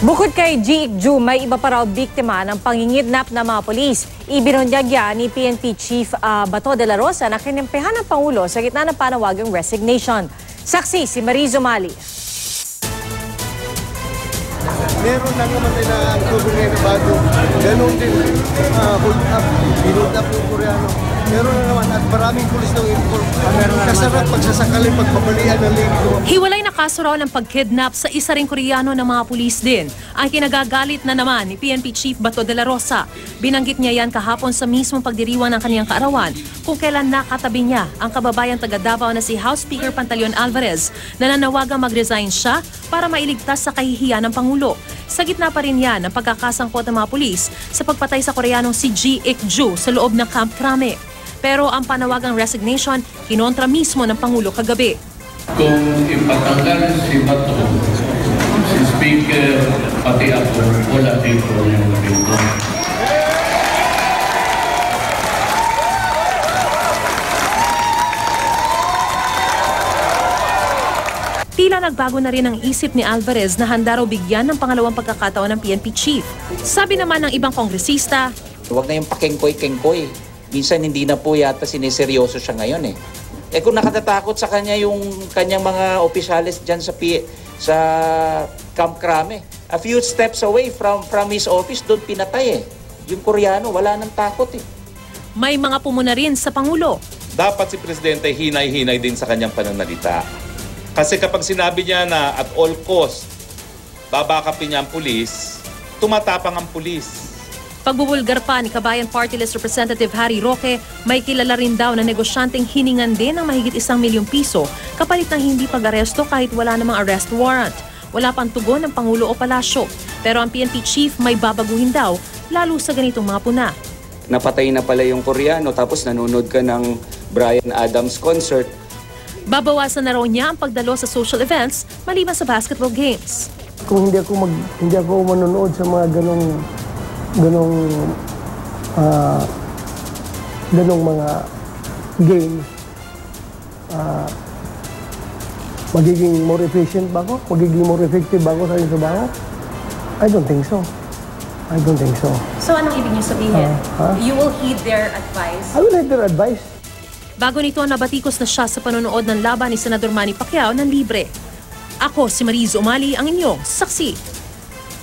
Bukod kay G. Ikju, may iba pa raw biktima ng pangingidnap ng mga polis. Ibinunyag ni PNP Chief Bato de la Rosa na kinimpihan ng Pangulo sa gitna ng panawagang resignation. Saksi si Marizo Mali. Meron lang naman din na gobernador bago. Ganon din, hold up yung Koreano. Meron na naman at maraming pulis ng import. Kasarap pagsasakaling pagpapalian ng linggo. Hiwalay na kaso raw ng pagkidnap sa isa ring Koreano ng mga pulis din. Ang kinagagalit na naman ni PNP Chief Bato de la Rosa. Binanggit niya yan kahapon sa mismong pagdiriwang ng kaniyang kaarawan kung kailan nakatabi niya ang kababayang taga Davao na si House Speaker Pantaleon Alvarez na nanawagang mag-resign siya para mailigtas sa kahihiyan ng Pangulo. Sa gitna pa rin yan ang pagkakasangkot ng mga pulis sa pagpatay sa Koreanong si G. Ikju sa loob ng Camp Crame. Pero ang panawagang resignation, kinontra mismo ng Pangulo kagabi. Kung ipatanggal si Bato, si Speaker, pati ako, wala dito yung dito. Tila nagbago na rin ang isip ni Alvarez na handa raw bigyan ng pangalawang pagkakataon ng PNP Chief. Sabi naman ng ibang kongresista, huwag na yung pakengkoy-kengkoy. Minsan hindi na po yata sineseryoso siya ngayon eh. Kung nakatatakot sa kanya yung kanyang mga opisyalis dyan sa Camp Crame, a few steps away from his office, doon pinatay eh. Yung Koreano, wala nang takot eh. May mga pumuna rin sa Pangulo. Dapat si Presidente hinay-hinay din sa kanyang pananalita. Kasi kapag sinabi niya na at all cost, babakapin niya ang pulis, tumatapang ang pulis. Pagbubulgar pa ni Kabayan Party List Representative Harry Roque, may kilala rin daw na negosyanteng hiningan din ng mahigit 1 milyong piso kapalit ng hindi pag-aresto kahit wala namang arrest warrant. Wala pang tugon ng Pangulo o Palasyo. Pero ang PNP Chief may babaguhin daw, lalo sa ganitong mga puna. Napatay na pala yung Koreano tapos nanonood ka ng Bryan Adams concert. Babawasan na raw niya ang pagdalo sa social events maliban sa basketball games. Kung hindi ako manonood sa mga ganong mga games, magiging more efficient ba ako? Magiging more effective ba ako sa aking trabaho? I don't think so. So anong ibig niyo sabihin? You will heed their advice? I will heed their advice. Bago nito, nabatikos na siya sa panonood ng laban ni Senador Manny Pacquiao ng libre. Ako si Marizo Mali, ang inyong saksi.